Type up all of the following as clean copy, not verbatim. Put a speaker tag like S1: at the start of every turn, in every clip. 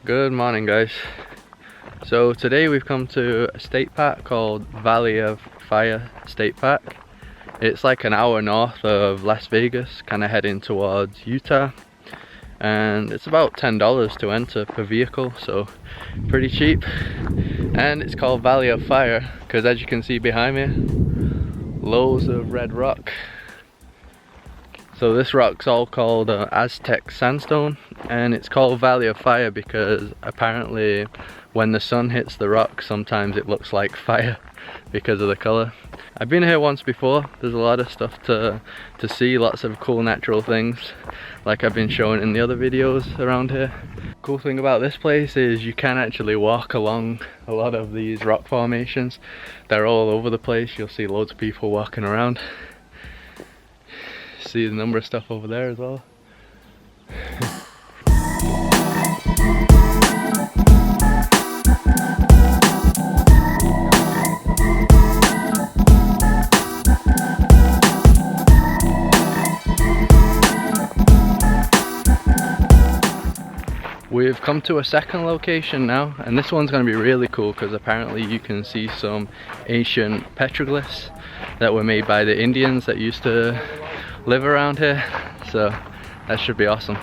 S1: Good morning, guys. So today we've come to a state park called Valley of Fire State Park. It's like an hour north of Las Vegas, kind of heading towards Utah, and it's about $10 to enter per vehicle, so pretty cheap. And it's called Valley of Fire because, as you can see behind me, loads of red rock. So this rock's all called Aztec sandstone, and it's called Valley of Fire because apparently when the sun hits the rock, sometimes it looks like fire because of the color. I've been here once before. There's a lot of stuff to see, lots of cool natural things like I've been showing in the other videos around here. Cool thing about this place is you can actually walk along a lot of these rock formations. They're all over the place. You'll see loads of people walking around. See the number of stuff over there as well. We've come to a second location now, and this one's going to be really cool because apparently you can see some ancient petroglyphs that were made by the Indians that used to live around here, so that should be awesome.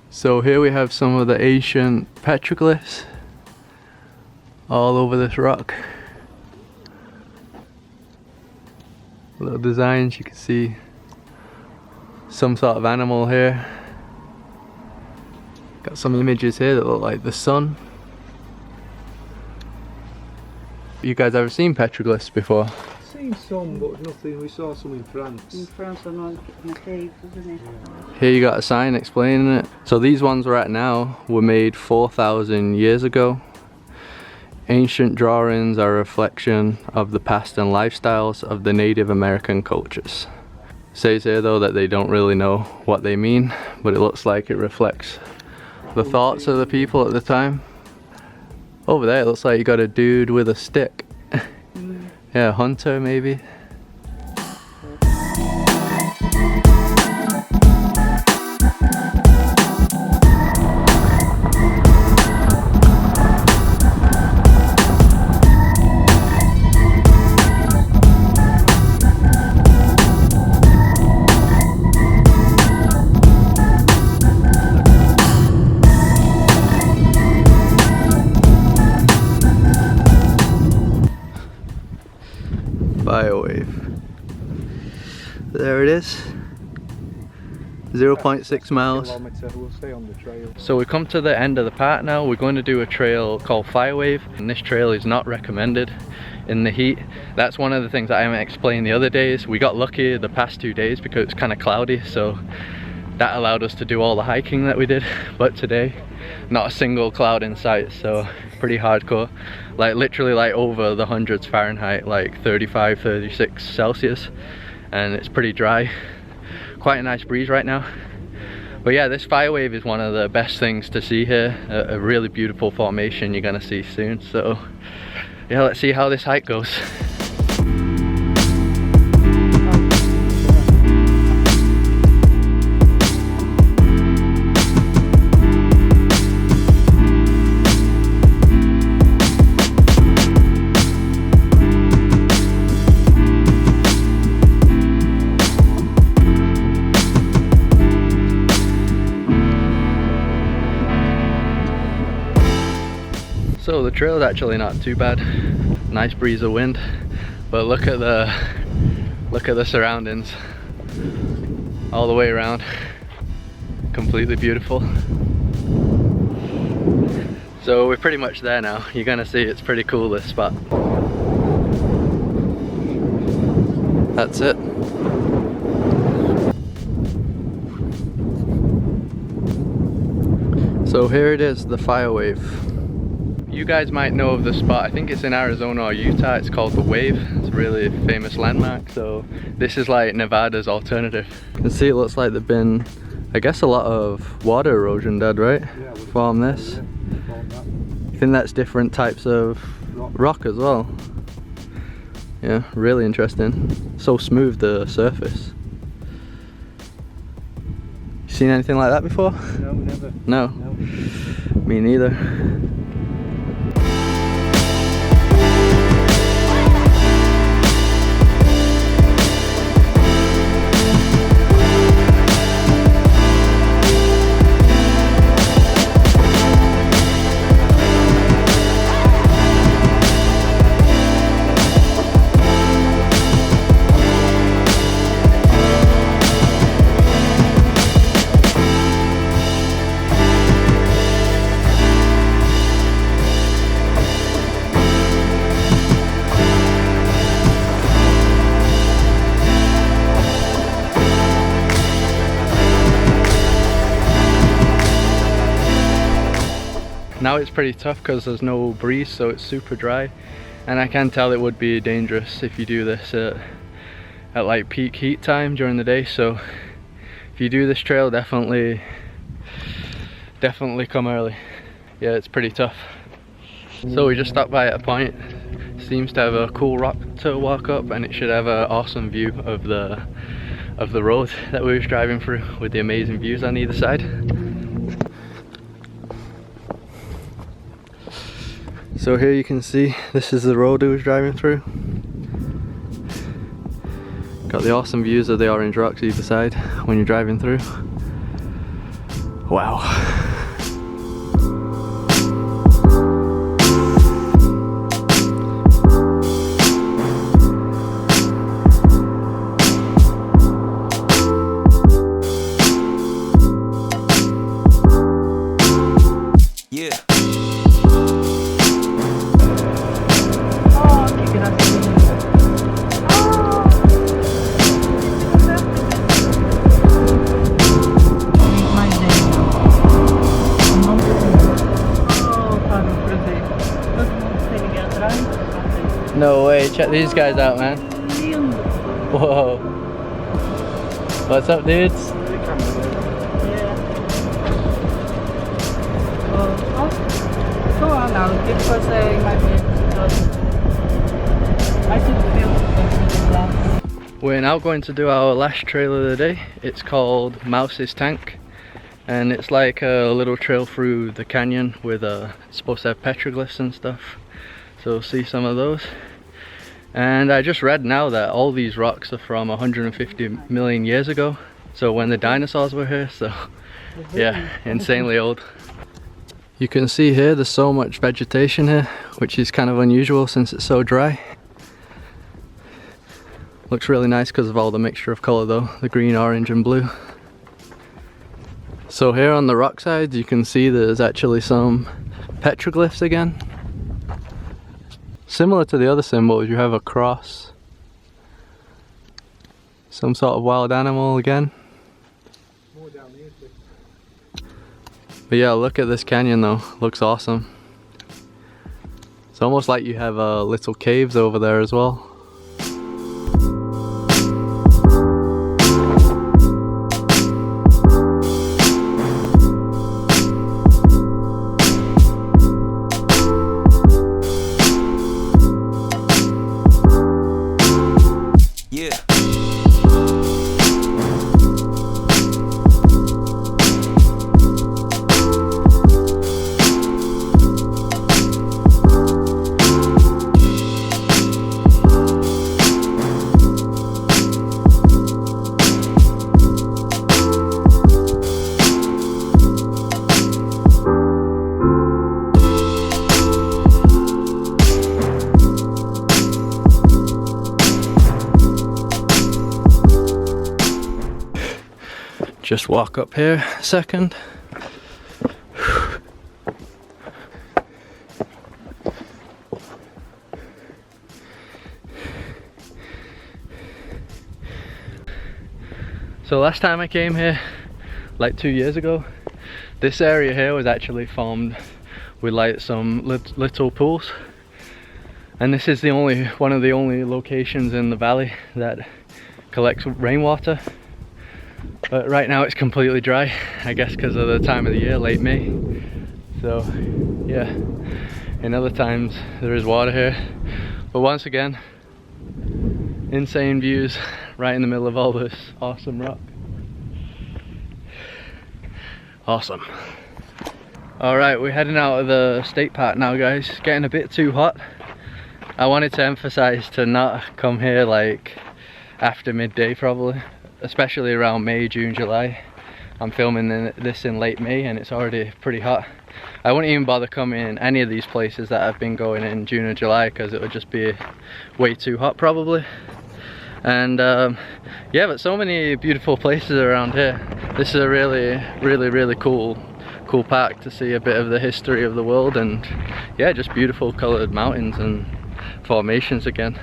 S1: So here we have some of the ancient petroglyphs all over this rock. Little designs, you can see some sort of animal here. Got some images here that look like the sun. You guys ever seen petroglyphs before?
S2: Seen some, but nothing. We saw some in France.
S3: In France, in the caves, isn't it?
S1: Here you got a sign explaining it. So these ones we're at now were made 4,000 years ago. Ancient drawings are a reflection of the past and lifestyles of the Native American cultures. It says here though that they don't really know what they mean, but it looks like it reflects the thoughts of the people at the time. Over there it looks like you got a dude with a stick. Yeah, a hunter maybe. Wave. There it is. 0.6 miles.
S2: We'll stay on the trail.
S1: So we've come to the end of the park now. We're going to do a trail called Firewave, and this trail is not recommended in the heat. That's one of the things that I haven't explained the other days. We got lucky the past 2 days because it's kind of cloudy, so that allowed us to do all the hiking that we did. But today, not a single cloud in sight, so pretty hardcore. Like literally like over the hundreds Fahrenheit, like 35, 36 Celsius, and it's pretty dry. Quite a nice breeze right now. But yeah, this Firewave is one of the best things to see here. A really beautiful formation you're gonna see soon. So yeah, let's see how this hike goes. So the trail is actually not too bad. Nice breeze of wind, but look at the surroundings all the way around. Completely beautiful. So we're pretty much there now. You're gonna see it's pretty cool, this spot. That's it. So here it is, the Firewave. You guys might know of the spot. I think it's in Arizona or Utah. It's called the Wave. It's a really famous landmark. So this is like Nevada's alternative. You can see it looks like there've been, I guess, a lot of water erosion dead, right?
S2: Yeah,
S1: Form this.
S2: Form that.
S1: I think that's different types of rock as well. Yeah, really interesting. So smooth, the surface. You seen anything like that before?
S2: No, never.
S1: No?
S2: No.
S1: Me neither. Now it's pretty tough because there's no breeze, so it's super dry, and I can tell it would be dangerous if you do this at like peak heat time during the day. So if you do this trail, definitely come early. Yeah, it's pretty tough. So we just stopped by at a point. Seems to have a cool rock to walk up, and it should have an awesome view of the road that we was driving through, with the amazing views on either side. So here you can see, this is the road we was driving through. Got the awesome views of the orange rocks either side when you're driving through. Wow. No way, check these guys out, man. Whoa. What's up, dudes? We're now going to do our last trail of the day. It's called Mouse's Tank, and it's like a little trail through the canyon with it's supposed to have petroglyphs and stuff. So we'll see some of those. And I just read now that all these rocks are from 150 million years ago, so when the dinosaurs were here. So yeah, insanely old. You can see here there's so much vegetation here, which is kind of unusual since it's so dry. Looks really nice because of all the mixture of colour though, the green, orange and blue. So here on the rock sides you can see there's actually some petroglyphs again. Similar to the other symbols, you have a cross, some sort of wild animal again.
S2: More down here too.
S1: But yeah, look at this canyon though, looks awesome. It's almost like you have little caves over there as well. Just walk up here a second. So last time I came here, like 2 years ago, this area here was actually formed with like some little pools, and this is one of the only locations in the valley that collects rainwater. But right now it's completely dry, I guess because of the time of the year, late May. So yeah, in other times there is water here. But once again, Insane views right in the middle of all this awesome rock. Awesome. Alright, we're heading out of the state park now, guys. It's getting a bit too hot. I wanted to emphasize to not come here like after midday probably, especially around May, June, July. I'm filming this in late May and it's already pretty hot. I wouldn't even bother coming in any of these places that I've been going in June or July because it would just be way too hot probably. And yeah, but so many beautiful places around here. This is a really cool park to see a bit of the history of the world, and yeah, just beautiful colored mountains and formations again.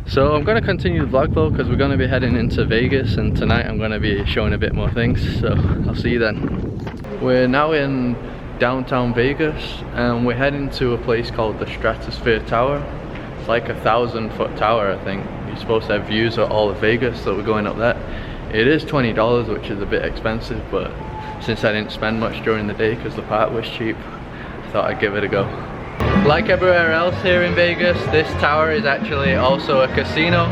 S1: So I'm going to continue the vlog though, because we're going to be heading into Vegas, and tonight I'm going to be showing a bit more things, so I'll see you then. We're now in downtown Vegas and we're heading to a place called the Stratosphere Tower. It's like a 1,000-foot tower, I think. You're supposed to have views of all of Vegas, so we're going up that. It is $20, which is a bit expensive, but since I didn't spend much during the day because the park was cheap, I thought I'd give it a go. Like everywhere else here in Vegas, this tower is actually also a casino.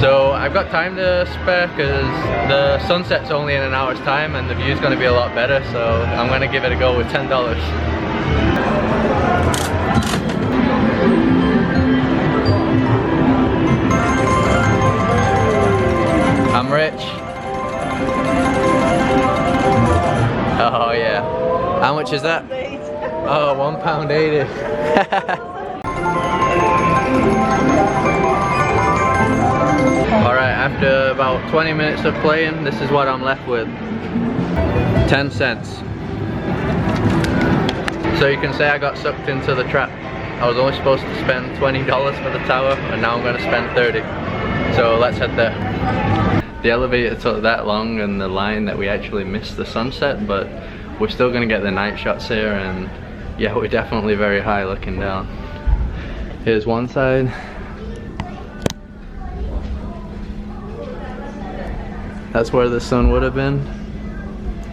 S1: So I've got time to spare because the sunset's only in an hour's time and the view's going to be a lot better, so I'm going to give it a go with $10. I'm rich. Oh yeah. How much is that? Oh, £1.80. Alright, after about 20 minutes of playing, this is what I'm left with. 10 cents. So you can say I got sucked into the trap. I was only supposed to spend $20 for the tower, and now I'm going to spend 30. So let's head there. The elevator took that long and the line that we actually missed the sunset, but we're still going to get the night shots here, and yeah, we're definitely very high looking down. Here's one side. That's where the sun would have been.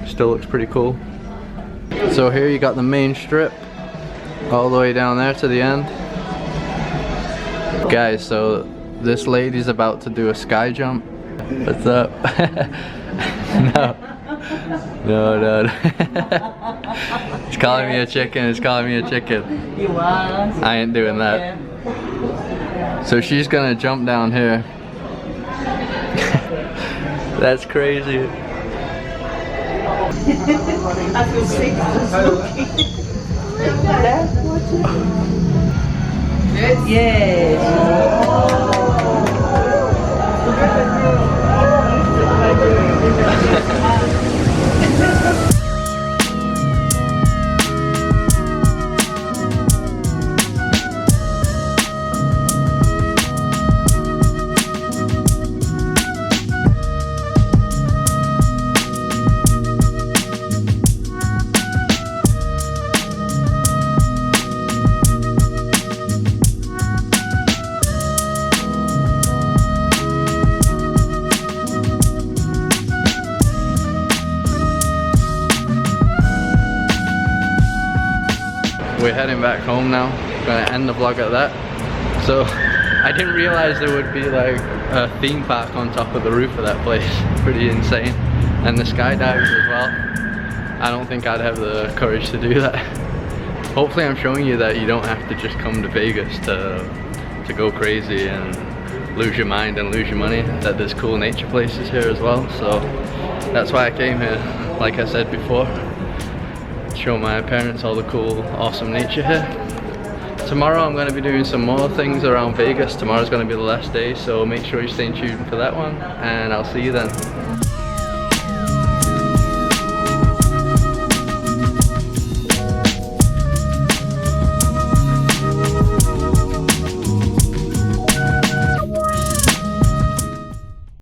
S1: Still looks pretty cool. So here you got the main strip all the way down there to the end. Guys, so this lady's about to do a sky jump. What's up? No. No. It's calling me a chicken, it's calling me a chicken.
S3: You want?
S1: I ain't doing that. So she's gonna jump down here. That's crazy.
S3: I feel sick. Yes.
S1: We're heading back home now. I'm gonna end the vlog at that. So I didn't realize there would be like a theme park on top of the roof of that place. Pretty insane. And the skydivers as well. I don't think I'd have the courage to do that. Hopefully I'm showing you that you don't have to just come to Vegas to go crazy and lose your mind and lose your money. That there's cool nature places here as well. So that's why I came here, like I said before. Show my parents all the cool, awesome nature here. Tomorrow I'm going to be doing some more things around Vegas. Tomorrow's going to be the last day, so make sure you stay tuned for that one, and I'll see you then.